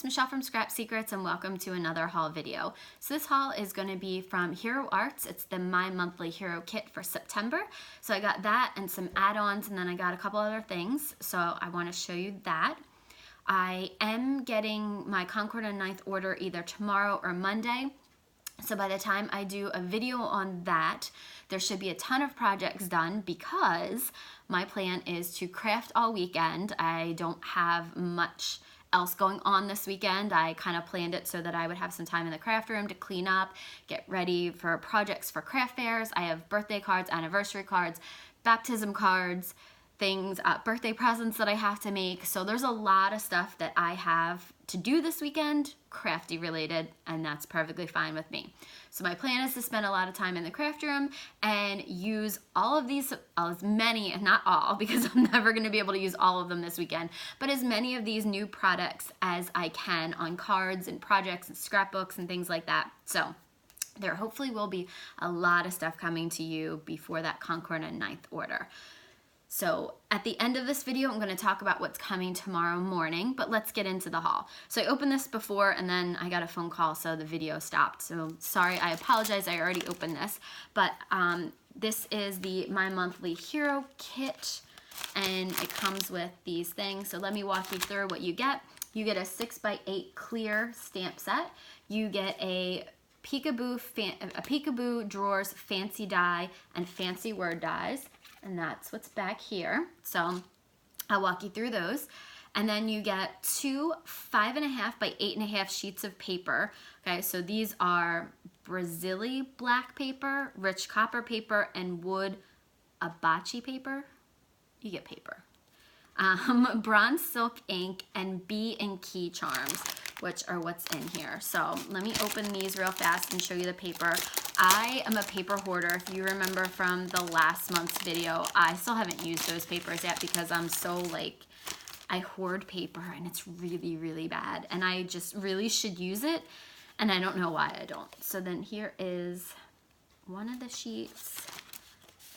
it's Michelle from Scrap Secrets and welcome to another haul video. So this haul is going to be from Hero Arts. It's the My Monthly Hero Kit for September. So I got that and some add-ons, and then I got a couple other things. So I want to show you that. I am getting my Concord and Ninth order either tomorrow or Monday. So by the time I do a video on that, there should be a ton of projects done because my plan is to craft all weekend. I don't have much else going on this weekend. I kind of planned it so that I would have some time in the craft room to clean up, get ready for projects for craft fairs. I have birthday cards, anniversary cards, baptism cards, things, birthday presents that I have to make. So there's a lot of stuff that I have to do this weekend, crafty related, and that's perfectly fine with me. So my plan is to spend a lot of time in the craft room and use all of these, as many, and not all, because I'm never going to be able to use all of them this weekend, but as many of these new products as I can on cards and projects and scrapbooks and things like that. So there hopefully will be a lot of stuff coming to you before that Concord and Ninth order. So at the end of this video, I'm going to talk about what's coming tomorrow morning, but let's get into the haul. So I opened this before and then I got a phone call, so the video stopped. So sorry, I apologize, I already opened this. But this is the My Monthly Hero Kit, and it comes with these things. So let me walk you through what you get. You get a 6x8 clear stamp set. You get a Peekaboo Drawers Fancy Die and Fancy Word Dies. And that's what's back here. So I'll walk you through those. And then you get two 5.5 by 8.5 sheets of paper. Okay, so these are Brazili black paper, rich copper paper, and wood abachi paper. You get paper. Bronze silk ink and bee and key charms, which are what's in here. So let me open these real fast and show you the paper. I am a paper hoarder. If you remember from the last month's video, I still haven't used those papers yet because I'm so I hoard paper and it's really, really bad. And I just really should use it and I don't know why I don't. So then here is one of the sheets.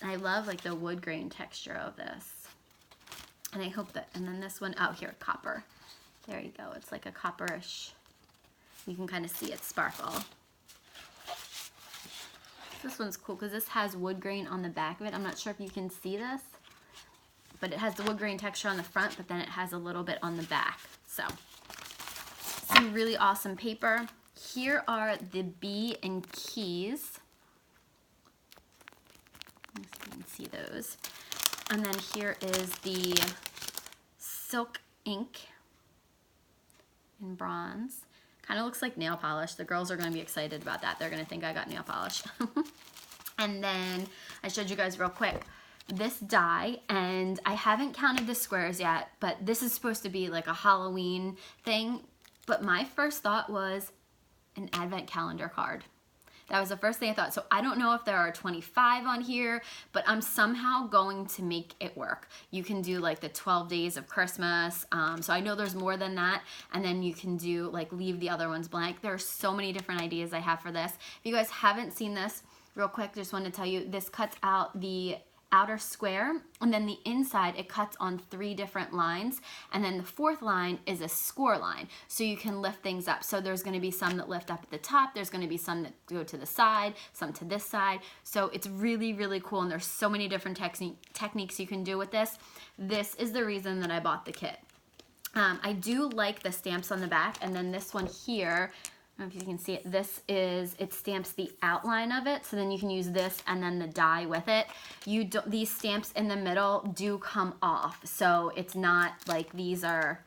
I love the wood grain texture of this. And I hope that, and then this one out here, copper. There you go, it's like a copperish. You can kind of see it sparkle. This one's cool because this has wood grain on the back of it. I'm not sure if you can see this, but it has the wood grain texture on the front, but then it has a little bit on the back. So, some really awesome paper. Here are the bee and keys. Let's see if you can see those. And then here is the silk ink in bronze. Kind of looks like nail polish. The girls are going to be excited about that. They're going to think I got nail polish. And then I showed you guys real quick this die, and I haven't counted the squares yet, but this is supposed to be like a Halloween thing. But my first thought was an advent calendar card. That was the first thing I thought. So I don't know if there are 25 on here, but I'm somehow going to make it work. You can do the 12 days of Christmas. So I know there's more than that. And then you can do leave the other ones blank. There are so many different ideas I have for this. If you guys haven't seen this, real quick, just wanted to tell you, this cuts out the outer square, and then the inside it cuts on 3 different lines, and then the 4th line is a score line, so you can lift things up. So there's going to be some that lift up at the top, there's going to be some that go to the side, some to this side. So it's really, really cool, and there's so many different techniques you can do with this. This is the reason that I bought the kit. I do like the stamps on the back, and then this one here, I don't know if you can see it. It stamps the outline of it, so then you can use this and then the die with it. These stamps in the middle do come off, so it's not like these are,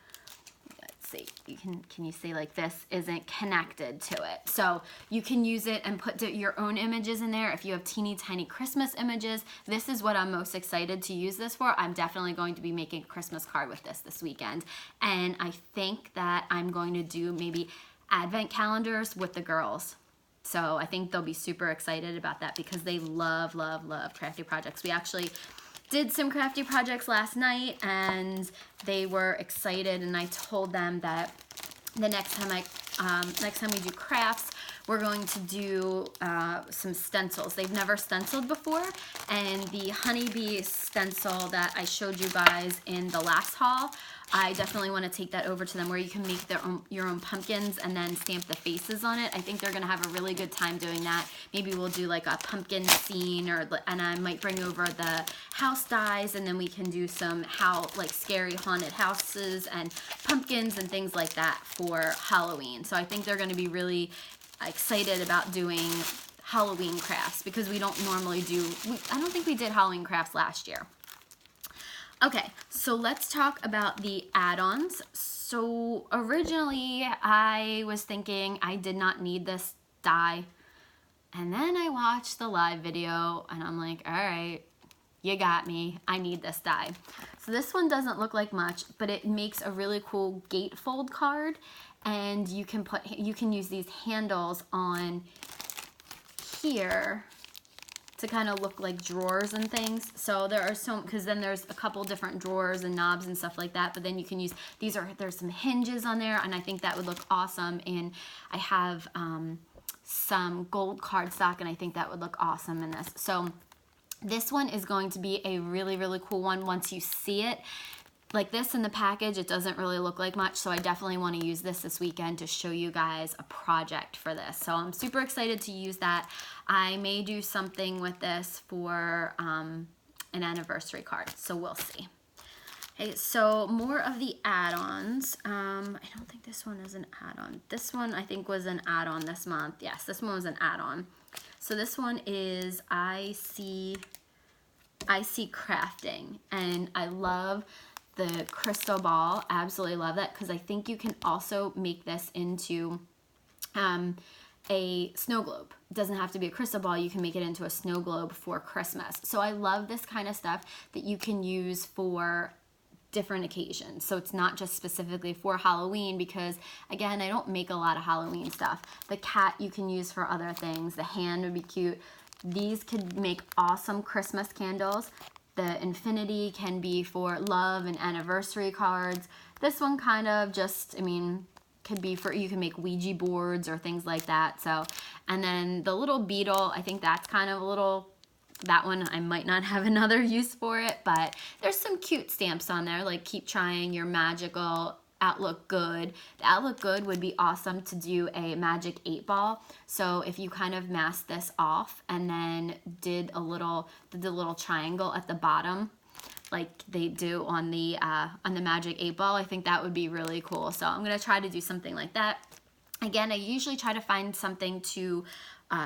let's see, can you see this isn't connected to it. So you can use it and put your own images in there. If you have teeny tiny Christmas images, this is what I'm most excited to use this for. I'm definitely going to be making a Christmas card with this weekend, and I think that I'm going to do maybe advent calendars with the girls. So I think they'll be super excited about that because they love, love, love crafty projects. We actually did some crafty projects last night and they were excited, and I told them that the next time we do crafts, we're going to do some stencils. They've never stenciled before, and the honeybee stencil that I showed you guys in the last haul, I definitely want to take that over to them, where you can make your own pumpkins and then stamp the faces on it. I think they're going to have a really good time doing that. Maybe we'll do like a pumpkin scene, and I might bring over the house dies, and then we can do some like scary haunted houses and pumpkins and things like that for Halloween. So I think they're going to be really excited about doing Halloween crafts, because we don't normally do, I don't think we did Halloween crafts last year. Okay, so let's talk about the add-ons. So originally I was thinking I did not need this die, and then I watched the live video and I'm like, all right, you got me, I need this die. So this one doesn't look like much, but it makes a really cool gatefold card, and you can use these handles on here to kind of look like drawers and things. So there are because then there's a couple different drawers and knobs and stuff like that, but then you can use, there's some hinges on there, and I think that would look awesome. And I have some gold cardstock, and I think that would look awesome in this. So this one is going to be a really, really cool one. Once you see it like this in the package, it doesn't really look like much, so I definitely want to use this weekend to show you guys a project for this. So I'm super excited to use that. I may do something with this for an anniversary card, so we'll see. Okay, so more of the add-ons. I don't think this one is an add-on. This one I think was an add-on this month. Yes, this one was an add-on. So this one is I see crafting, and I love the crystal ball. Absolutely love that, because I think you can also make this into a snow globe. It doesn't have to be a crystal ball, you can make it into a snow globe for Christmas. So I love this kind of stuff that you can use for different occasions. So it's not just specifically for Halloween, because again, I don't make a lot of Halloween stuff. The cat you can use for other things. The hand would be cute. These could make awesome Christmas candles. The infinity can be for love and anniversary cards. This one kind of just, I mean, could be for, you can make Ouija boards or things like that. So, and then the little beetle, I think that's kind of a little, that one I might not have another use for it, but there's some cute stamps on there, like keep trying your magical outlook good. The outlook good would be awesome to do a magic 8-ball. So if you kind of masked this off and then did a little triangle at the bottom, like they do on the magic 8-ball, I think that would be really cool. So I'm gonna try to do something like that. Again, I usually try to find something to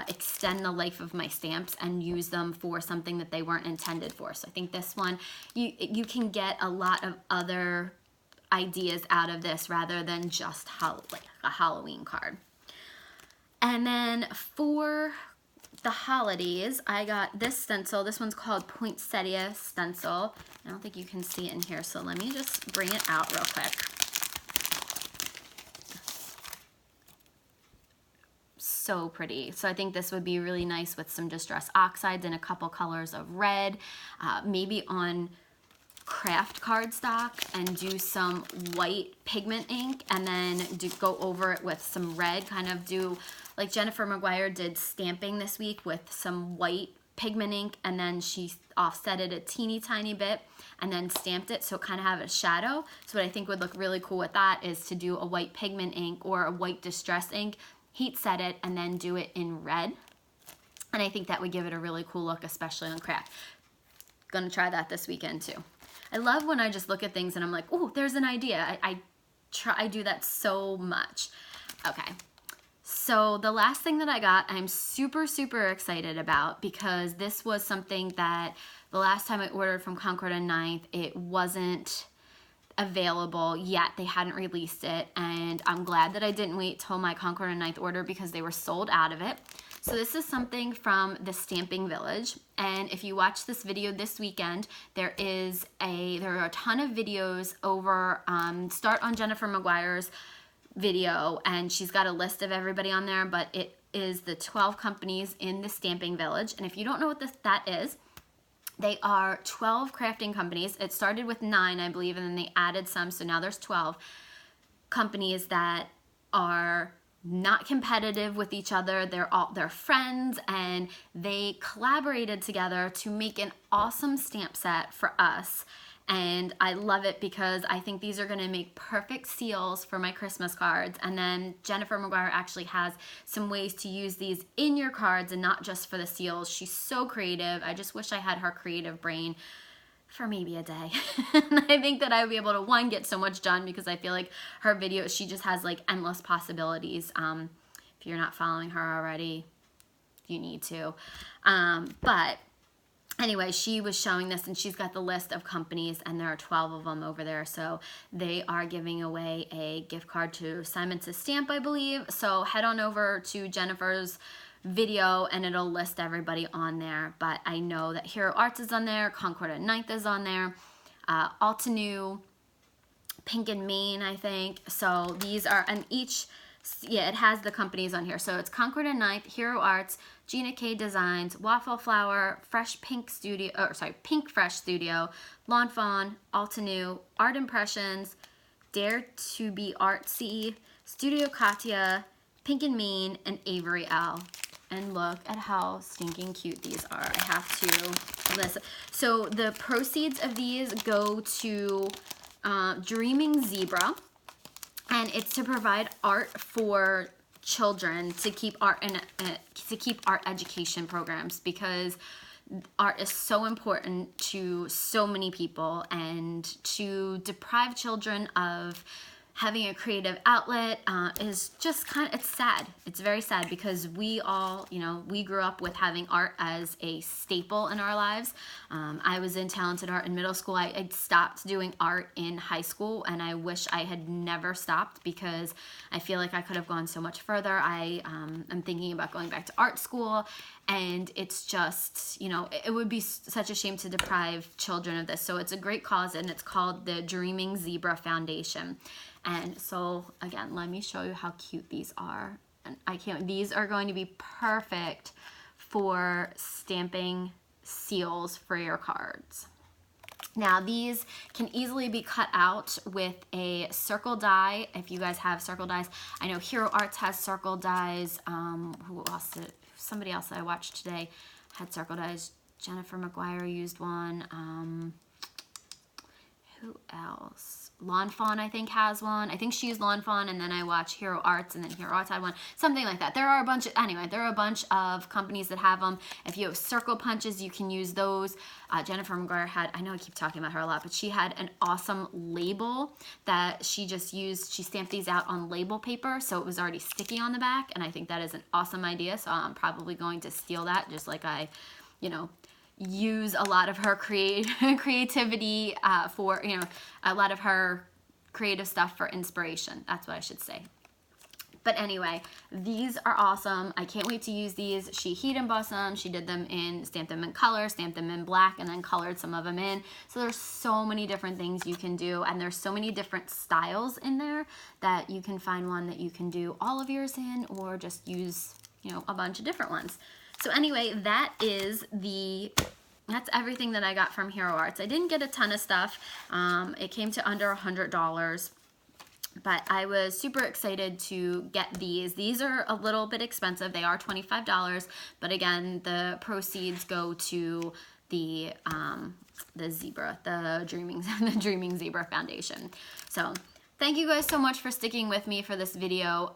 extend the life of my stamps and use them for something that they weren't intended for. So I think this one, you can get a lot of other ideas out of this rather than just like a Halloween card. And then for the holidays, I got this stencil. This one's called Poinsettia Stencil. I don't think you can see it in here, so let me just bring it out real quick. So pretty. So I think this would be really nice with some distress oxides and a couple colors of red, maybe on craft cardstock, and do some white pigment ink, and then go over it with some red, kind of do like Jennifer McGuire did stamping this week with some white pigment ink, and then she offset it a teeny tiny bit and then stamped it so it kind of have a shadow. So what I think would look really cool with that is to do a white pigment ink or a white distress ink, heat set it, and then do it in red. And I think that would give it a really cool look, especially on craft. Gonna try that this weekend too. I love when I just look at things and I'm like, oh, there's an idea. I do that so much. Okay, so the last thing that I got, I'm super, super excited about, because this was something that the last time I ordered from Concord and 9th, it wasn't available yet. They hadn't released it, and I'm glad that I didn't wait till my Concord and 9th order, because they were sold out of it. So this is something from the Stamping Village, and if you watch this video this weekend, there are a ton of videos over, start on Jennifer McGuire's video, and she's got a list of everybody on there, but it is the 12 companies in the Stamping Village. And if you don't know what that is, they are 12 crafting companies. It started with 9, I believe, and then they added some, so now there's 12 companies that are not competitive with each other. They're friends, and they collaborated together to make an awesome stamp set for us. And I love it because I think these are going to make perfect seals for my Christmas cards. And then Jennifer McGuire actually has some ways to use these in your cards and not just for the seals. She's so creative. I just wish I had her creative brain for maybe a day. And I think that I would be able to, one, get so much done because I feel like her videos, she just has like endless possibilities. If you're not following her already, you need to. But anyway, she was showing this, and she's got the list of companies, and there are 12 of them over there. So they are giving away a gift card to Simon Says Stamp, I believe. So head on over to Jennifer's video and it'll list everybody on there. But I know that Hero Arts is on there, Concord at Ninth is on there, Altenew, Pink and Main, I think. So these are, and each, yeah, it has the companies on here. So it's Concord and Ninth, Hero Arts, Gina K Designs, Waffle Flower, Fresh Pink Studio, or sorry, Pink Fresh Studio, Lawn Fawn, Altenew, Art Impressions, Dare to Be Artsy, Studio Katia, Pink and Main, and Avery L. And look at how stinking cute these are. I have to listen. So the proceeds of these go to Dreaming Zebra, and it's to provide art for children to keep art education programs, because art is so important to so many people, and to deprive children of having a creative outlet is just it's sad. It's very sad, because we all, we grew up with having art as a staple in our lives. I was in talented art in middle school. I stopped doing art in high school, and I wish I had never stopped, because I feel like I could have gone so much further. I'm thinking about going back to art school, and it's just, it would be such a shame to deprive children of this. So it's a great cause, and it's called the Dreaming Zebra Foundation. And so again, let me show you how cute these are. And these are going to be perfect for stamping seals for your cards. Now these can easily be cut out with a circle die, if you guys have circle dies. I know Hero Arts has circle dies. Somebody else that I watched today had circle dies. Jennifer McGuire used one. Who else? Lawn Fawn, I think, has one. I think she used Lawn Fawn, and then I watched Hero Arts, and then Hero Arts had one. Something like that. There are a bunch of companies that have them. If you have circle punches, you can use those. Jennifer McGuire had, I know I keep talking about her a lot, but she had an awesome label that she just used. She stamped these out on label paper, so it was already sticky on the back, and I think that is an awesome idea. So I'm probably going to steal that, just like I, use a lot of her creativity for, a lot of her creative stuff for inspiration. That's what I should say. But anyway, these are awesome. I can't wait to use these. She heat embossed them. She did them stamped them in color, stamped them in black, and then colored some of them in. So there's so many different things you can do, and there's so many different styles in there that you can find one that you can do all of yours in, or just use, a bunch of different ones. So anyway, that's everything that I got from Hero Arts. I didn't get a ton of stuff. It came to under $100, but I was super excited to get these. These are a little bit expensive. They are $25, but again, the proceeds go to the zebra, the Dreaming Zebra Foundation. So thank you guys so much for sticking with me for this video.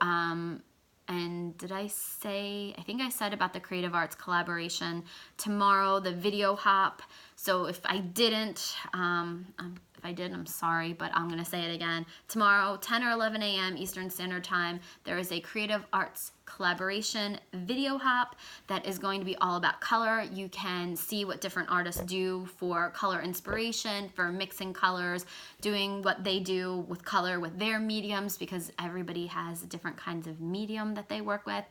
And did I think I said about the Creative Arts collaboration tomorrow, the video hop. So if I didn't, I'm sorry, but I'm going to say it again. Tomorrow, 10 or 11 a.m. Eastern Standard Time, there is a Creative Arts collaboration video hop that is going to be all about color. You can see what different artists do for color inspiration, for mixing colors, doing what they do with color with their mediums, because everybody has different kinds of medium that they work with.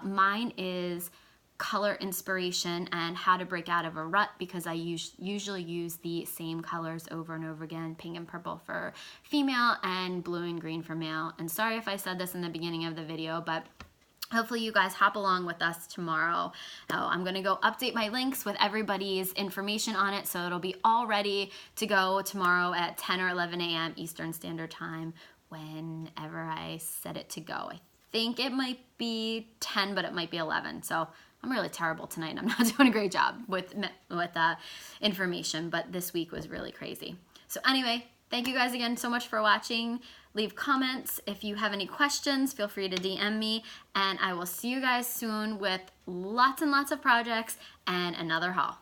Mine is color inspiration and how to break out of a rut, because I usually use the same colors over and over again, pink and purple for female and blue and green for male. And sorry if I said this in the beginning of the video, but hopefully you guys hop along with us tomorrow. I'm gonna go update my links with everybody's information on it, so it'll be all ready to go tomorrow at 10 or 11 a.m. Eastern Standard Time, whenever I set it to go. I think it might be 10, but it might be 11. So I'm really terrible tonight. I'm not doing a great job with information, but this week was really crazy. So anyway, thank you guys again so much for watching. Leave comments. If you have any questions, feel free to DM me, and I will see you guys soon with lots and lots of projects and another haul.